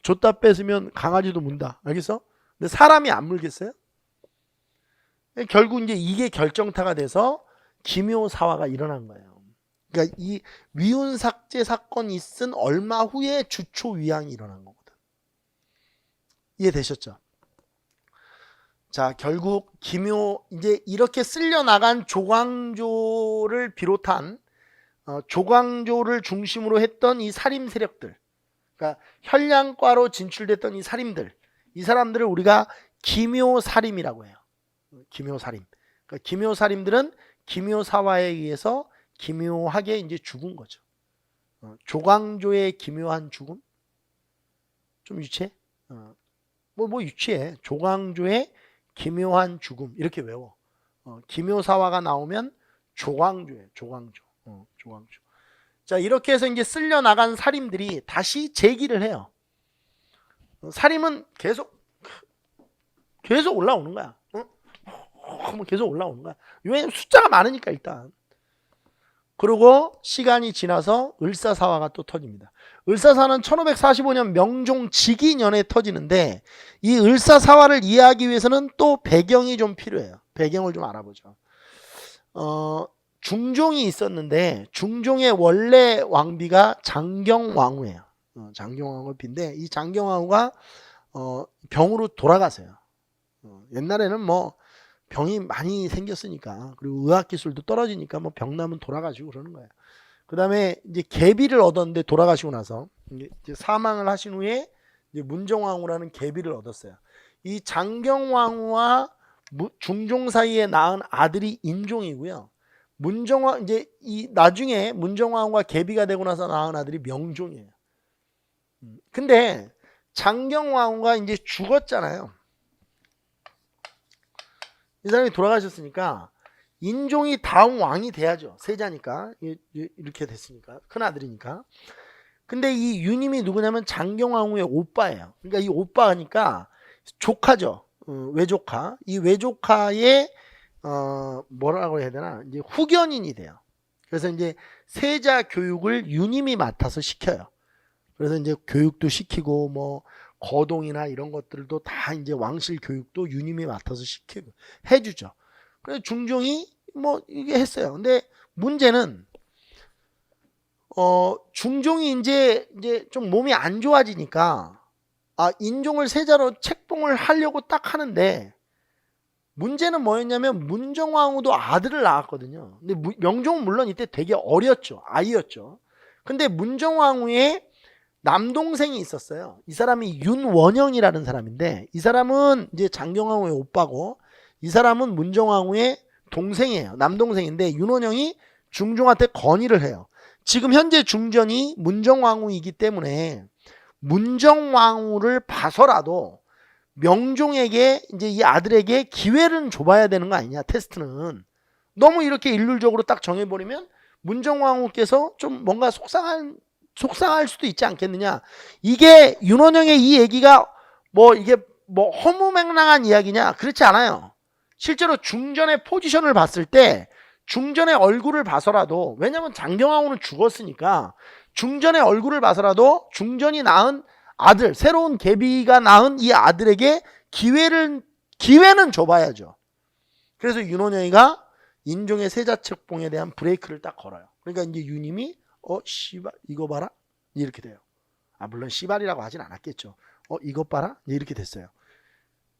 줬다 뺏으면 강아지도 문다. 알겠어? 근데 사람이 안 물겠어요? 결국 이제 이게 결정타가 돼서 기묘사화가 일어난 거예요. 그러니까 이 위훈 삭제 사건이 있은 얼마 후에 주초위양이 일어난 거거든. 이해되셨죠? 자, 결국 이제 이렇게 쓸려 나간 조광조를 비롯한 조광조를 중심으로 했던 이 살인 세력들, 그러니까 현량과로 진출됐던 이 살인들, 이 사람들을 우리가 기묘살인이라고 해요. 기묘살인. 그러니까 기묘살인들은 기묘사화에 의해서 기묘하게 이제 죽은 거죠. 조광조의 기묘한 죽음? 좀 유치해? 뭐 유치해. 조광조의 기묘한 죽음 이렇게 외워. 기묘사화가 나오면 조광조예요. 조광조. 조광조. 자, 이렇게 해서 이제 쓸려 나간 살인들이 다시 재기를 해요. 살인은 계속 올라오는 거야. 계속 올라오는 거야. 왜냐면 숫자가 많으니까 일단. 그리고 시간이 지나서 을사사화가 또 터집니다. 을사사화는 1545년 명종 직위년에 터지는데 이 을사사화를 이해하기 위해서는 또 배경이 좀 필요해요. 배경을 좀 알아보죠. 중종이 있었는데 중종의 원래 왕비가 장경왕후예요. 장경왕후 빈데 이 장경왕후가 병으로 돌아가세요. 옛날에는 뭐 병이 많이 생겼으니까 그리고 의학기술도 떨어지니까 뭐 병 나면 돌아가시고 그러는 거예요. 그 다음에 이제 계비를 얻었는데 돌아가시고 나서 이제 사망을 하신 후에 이제 문정왕후라는 계비를 얻었어요. 이 장경왕후와 중종 사이에 낳은 아들이 인종이고요. 이제 이 나중에 문정왕후가 계비가 되고 나서 낳은 아들이 명종이에요. 근데 장경왕후가 이제 죽었잖아요. 이 사람이 돌아가셨으니까 인종이 다음 왕이 돼야죠. 세자니까 이렇게 됐으니까 큰 아들이니까. 근데 이 유님이 누구냐면 장경왕후의 오빠예요. 그러니까 이 오빠니까 조카죠. 외조카. 이 외조카의 뭐라고 해야 되나 이제 후견인이 돼요. 그래서 이제 세자 교육을 유님이 맡아서 시켜요. 그래서 이제 교육도 시키고 뭐 거동이나 이런 것들도 다 이제 왕실 교육도 유님이 맡아서 시키고 해주죠. 그래서 중종이 뭐 이게 했어요. 근데 문제는 중종이 이제 좀 몸이 안 좋아지니까 인종을 세자로 책봉을 하려고 딱 하는데 문제는 뭐였냐면 문정왕후도 아들을 낳았거든요. 근데 명종은 물론 이때 되게 어렸죠. 아이였죠. 근데 문정왕후의 남동생이 있었어요. 이 사람이 윤원영이라는 사람인데 이 사람은 이제 장경왕후의 오빠고 이 사람은 문정왕후의 동생이에요. 남동생인데 윤원영이 중종한테 건의를 해요. 지금 현재 중전이 문정왕후이기 때문에 문정왕후를 봐서라도 명종에게 이제 이 아들에게 기회를 줘봐야 되는 거 아니냐, 테스트는. 너무 이렇게 일률적으로 딱 정해버리면 문정왕후께서 좀 뭔가 속상할 수도 있지 않겠느냐. 이게 윤원영의 이 얘기가 뭐 이게 뭐 허무맹랑한 이야기냐, 그렇지 않아요. 실제로 중전의 포지션을 봤을 때 중전의 얼굴을 봐서라도, 왜냐면 장경왕후는 죽었으니까 중전의 얼굴을 봐서라도 중전이 낳은 아들, 새로운 계비가 낳은 이 아들에게 기회는 줘봐야죠. 그래서 윤원영이가 인종의 세자책봉에 대한 브레이크를 딱 걸어요. 그러니까 이제 유님이 씨발 이거 봐라 이렇게 돼요. 물론 씨발이라고 하진 않았겠죠. 이것 봐라 이렇게 됐어요.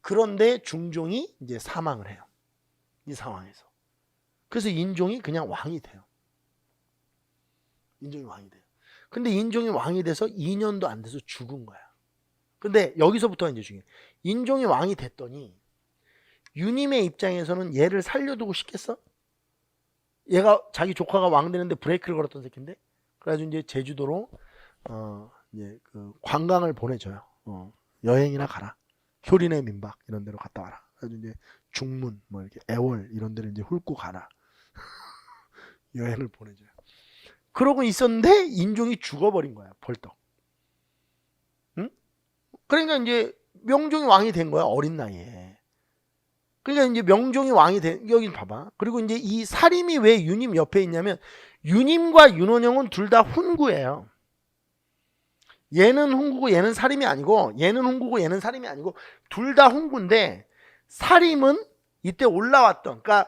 그런데 중종이 이제 사망을 해요. 이 상황에서. 그래서 인종이 그냥 왕이 돼요. 인종이 왕이 돼요. 근데 인종이 왕이 돼서 2년도 안 돼서 죽은 거야. 근데 여기서부터 이제 중요해. 인종이 왕이 됐더니 유님의 입장에서는 얘를 살려두고 싶겠어? 얘가 자기 조카가 왕 되는데 브레이크를 걸었던 새끼인데. 그래가지고 이제 제주도로 이제 그 관광을 보내줘요. 여행이나 가라. 효린의 민박 이런 데로 갔다 와라. 그래서 이제 중문 뭐 이렇게 애월 이런 데를 이제 훑고 가라. 여행을 보내줘요. 그러고 있었는데 인종이 죽어버린 거야, 벌떡. 응? 그러니까 이제 명종이 왕이 된 거야, 어린 나이에. 그러니까 이제 명종이 왕이 된, 여기 봐봐. 그리고 이제 이 사림이 왜 유님 옆에 있냐면, 유님과 윤원영은 둘 다 훈구예요. 얘는 훈구고 얘는 사림이 아니고, 얘는 훈구고 얘는 사림이 아니고, 둘 다 훈구인데, 사림은 이때 올라왔던, 그러니까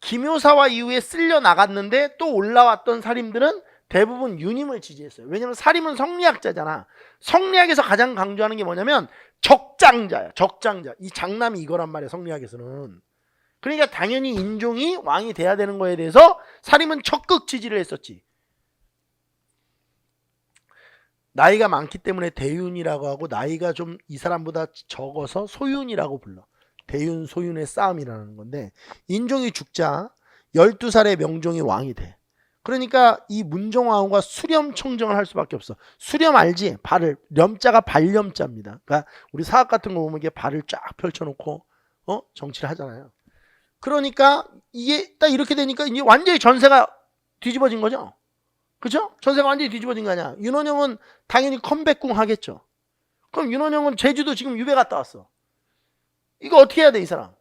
김효사와 이후에 쓸려 나갔는데 또 올라왔던 사림들은 대부분 유님을 지지했어요. 왜냐면 사림은 성리학자잖아. 성리학에서 가장 강조하는 게 뭐냐면 적장자야. 적장자. 이 장남이 이거란 말이야, 성리학에서는. 그러니까 당연히 인종이 왕이 돼야 되는 거에 대해서 사림은 적극 지지를 했었지. 나이가 많기 때문에 대윤이라고 하고, 나이가 좀 이 사람보다 적어서 소윤이라고 불러. 대윤 소윤의 싸움이라는 건데, 인종이 죽자 12살의 명종이 왕이 돼. 그러니까 이 문정왕후가 수렴청정을 할 수밖에 없어. 수렴 알지? 발을, 렴자가 발렴자입니다. 그러니까 우리 사학 같은 거 보면 이게 발을 쫙 펼쳐놓고 정치를 하잖아요. 그러니까 이게 딱 이렇게 되니까 이제 완전히 전세가 뒤집어진 거죠. 그죠? 전세가 완전히 뒤집어진 거 아니야. 윤원영은 당연히 컴백궁 하겠죠. 그럼 윤원영은 제주도 지금 유배 갔다 왔어. 이거 어떻게 해야 돼, 이 사람?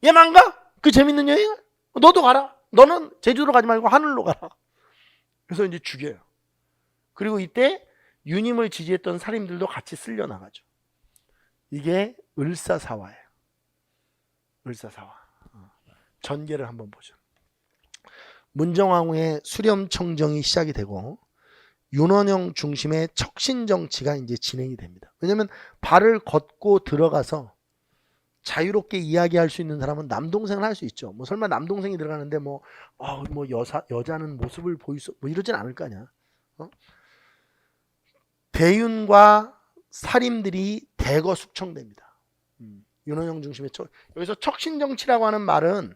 얘만 가? 그 재밌는 여행을? 너도 가라. 너는 제주도로 가지 말고 하늘로 가라. 그래서 이제 죽여요. 그리고 이때 유님을 지지했던 사림들도 같이 쓸려 나가죠. 이게 을사사화예요. 을사사화. 전개를 한번 보죠. 문정왕후의 수렴청정이 시작이 되고 윤원영 중심의 척신정치가 이제 진행이 됩니다. 왜냐하면 발을 걷고 들어가서 자유롭게 이야기할 수 있는 사람은 남동생을 할 수 있죠. 뭐 설마 남동생이 들어가는데 뭐 여자는 모습을 보이소 뭐 이러진 않을 거 아니야. 대윤과 사림들이 대거 숙청됩니다. 윤원영 중심의 여기서 척신정치라고 하는 말은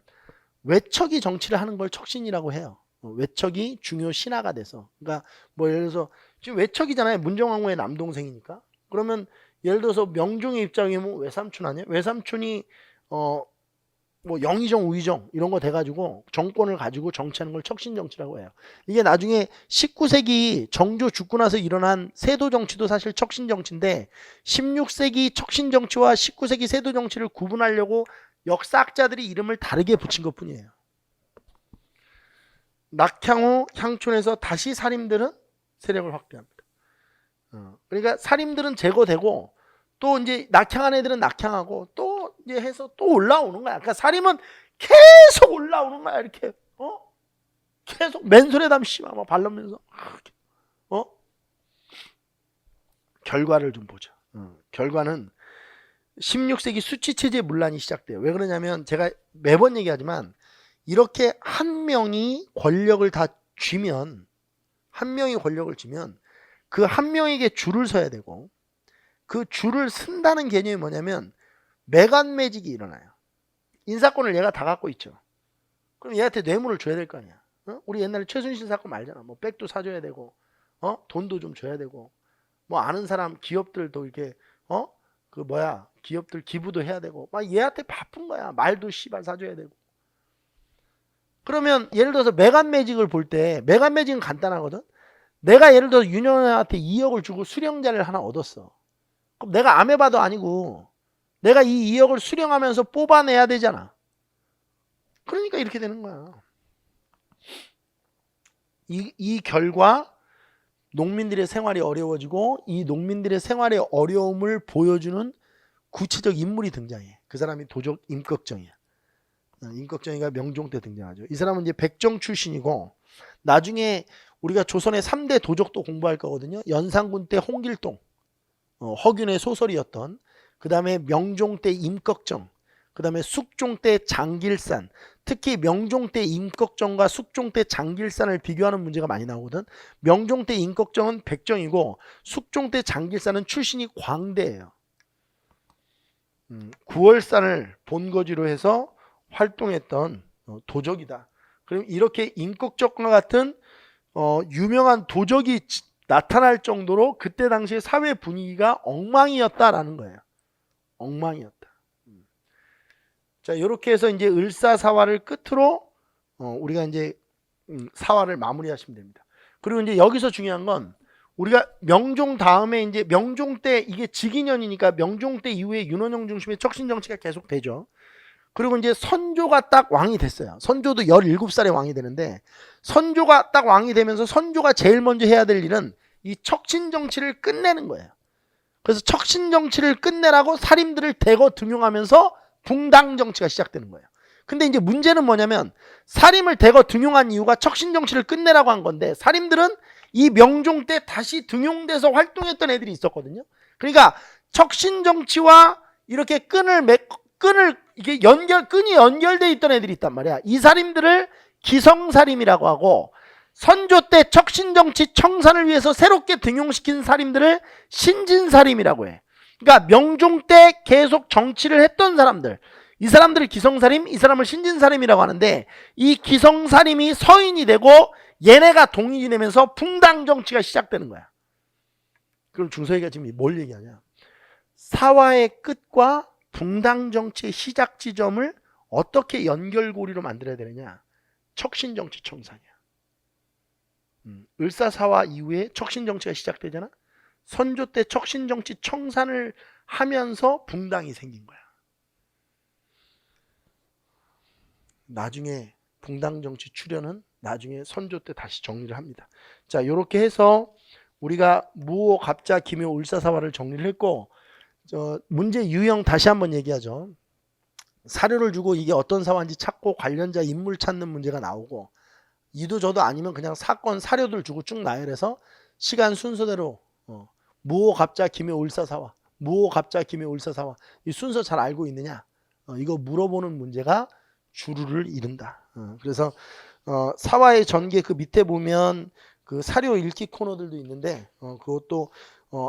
외척이 정치를 하는 걸 척신이라고 해요. 외척이 중요 신하가 돼서. 그러니까 뭐 예를 들어서 지금 외척이잖아요. 문정왕후의 남동생이니까. 그러면 예를 들어서 명종의 입장이면 외삼촌 아니야? 외삼촌이 뭐 영의정, 우의정 이런 거 돼가지고 정권을 가지고 정치하는 걸 척신정치라고 해요. 이게 나중에 19세기 정조 죽고 나서 일어난 세도정치도 사실 척신정치인데 16세기 척신정치와 19세기 세도정치를 구분하려고 역사학자들이 이름을 다르게 붙인 것뿐이에요. 낙향후 향촌에서 다시 사림들은 세력을 확대합니다. 그러니까 사림들은 제거되고 또 이제 낙향한 애들은 낙향하고 또 이제 해서 또 올라오는 거야. 그러니까 사림은 계속 올라오는 거야. 이렇게 계속 맨손에 담시마 막 발라면서 결과를 좀 보자. 결과는 16세기 수치체제 문란이 시작돼요. 왜 그러냐면 제가 매번 얘기하지만 이렇게 한 명이 권력을 다 쥐면 한 명이 권력을 쥐면 그 한 명에게 줄을 서야 되고 그 줄을 쓴다는 개념이 뭐냐면 매간매직이 일어나요. 인사권을 얘가 다 갖고 있죠. 그럼 얘한테 뇌물을 줘야 될 거 아니야. 우리 옛날에 최순실 사건 말잖아. 뭐 백도 사줘야 되고, 돈도 좀 줘야 되고, 뭐 아는 사람 기업들도 이렇게, 그 뭐야, 기업들 기부도 해야 되고, 막 얘한테 바쁜 거야. 말도 씨발 사줘야 되고. 그러면 예를 들어서 메간 매직을 볼 때, 메간 매직은 간단하거든. 내가 예를 들어서 윤영한테 2억을 주고 수령자를 하나 얻었어. 그럼 내가 아메바도 아니고 내가 이 2억을 수령하면서 뽑아내야 되잖아. 그러니까 이렇게 되는 거야. 이 결과 농민들의 생활이 어려워지고 이 농민들의 생활의 어려움을 보여주는 구체적 인물이 등장해. 그 사람이 도적 임꺽정이야. 임꺽정이가 명종 때 등장하죠. 이 사람은 이제 백정 출신이고 나중에 우리가 조선의 3대 도적도 공부할 거거든요. 연산군 때 홍길동, 허균의 소설이었던, 그 다음에 명종 때 임꺽정, 그 다음에 숙종 때 장길산. 특히 명종 때 임꺽정과 숙종 때 장길산을 비교하는 문제가 많이 나오거든. 명종 때 임꺽정은 백정이고 숙종 때 장길산은 출신이 광대예요. 구월산을 본거지로 해서 활동했던 도적이다. 그럼 이렇게 임꺽정과 같은 유명한 도적이 나타날 정도로 그때 당시에 사회 분위기가 엉망이었다라는 거예요. 엉망이었다. 자, 이렇게 해서 이제 을사사화를 끝으로 우리가 이제 사화를 마무리하시면 됩니다. 그리고 이제 여기서 중요한 건 우리가 명종 다음에 이제 명종 때 이게 직인년이니까 명종 때 이후에 윤원영 중심의 척신 정치가 계속 되죠. 그리고 이제 선조가 딱 왕이 됐어요. 선조도 17살에 왕이 되는데 선조가 딱 왕이 되면서 선조가 제일 먼저 해야 될 일은 이 척신 정치를 끝내는 거예요. 그래서 척신 정치를 끝내라고 살인들을 대거 등용하면서 붕당 정치가 시작되는 거예요. 근데 이제 문제는 뭐냐면 살인을 대거 등용한 이유가 척신 정치를 끝내라고 한 건데 살인들은 이 명종 때 다시 등용돼서 활동했던 애들이 있었거든요. 그러니까 척신 정치와 이렇게 이게 끈이 연결돼 있던 애들이 있단 말이야. 이 살인들을 기성살인이라고 하고 선조 때 척신정치 청산을 위해서 새롭게 등용시킨 살인들을 신진살인이라고 해. 그러니까 명종 때 계속 정치를 했던 사람들, 이 사람들을 기성살인, 이 사람을 신진살인이라고 하는데 이 기성살인이 서인이 되고 얘네가 동인이 되면서 풍당정치가 시작되는 거야. 그럼 중서이가 지금 뭘 얘기하냐? 사화의 끝과 붕당정치의 시작 지점을 어떻게 연결고리로 만들어야 되느냐? 척신정치 청산이야. 을사사화 이후에 척신정치가 시작되잖아. 선조 때 척신정치 청산을 하면서 붕당이 생긴 거야. 나중에 붕당정치 출현은 나중에 선조 때 다시 정리를 합니다. 자, 이렇게 해서 우리가 무오, 갑자, 기묘, 을사사화를 정리를 했고 문제 유형 다시 한번 얘기하죠. 사료를 주고 이게 어떤 사화인지 찾고 관련자 인물 찾는 문제가 나오고 이도 저도 아니면 그냥 사건 사료들 주고 쭉 나열해서 시간 순서대로 무오, 갑자, 기묘, 을사사화, 무오, 갑자, 기묘, 을사사화 이 순서 잘 알고 있느냐 이거 물어보는 문제가 주류를 이룬다. 그래서 사화의 전개 그 밑에 보면 그 사료 읽기 코너들도 있는데 그것도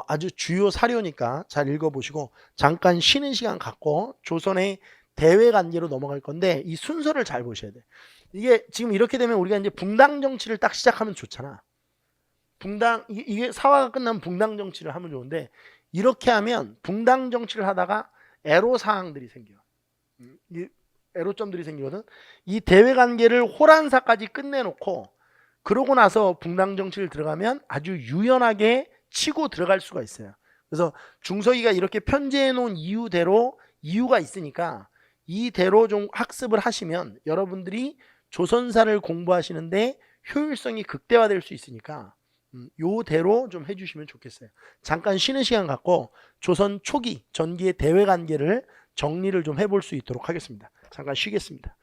아주 주요 사료니까 잘 읽어보시고 잠깐 쉬는 시간 갖고 조선의 대외 관계로 넘어갈 건데 이 순서를 잘 보셔야 돼. 이게 지금 이렇게 되면 우리가 이제 붕당 정치를 딱 시작하면 좋잖아. 이게 사화가 끝나면 붕당 정치를 하면 좋은데 이렇게 하면 붕당 정치를 하다가 애로 사항들이 생겨. 애로점들이 생기거든. 이 대외 관계를 호란사까지 끝내놓고 그러고 나서 붕당 정치를 들어가면 아주 유연하게 치고 들어갈 수가 있어요. 그래서 중서기가 이렇게 편제해 놓은 이유가 있으니까 이대로 좀 학습을 하시면 여러분들이 조선사를 공부하시는데 효율성이 극대화될 수 있으니까 요대로 좀 해주시면 좋겠어요. 잠깐 쉬는 시간 갖고 조선 초기 전기의 대외 관계를 정리를 좀 해볼 수 있도록 하겠습니다. 잠깐 쉬겠습니다.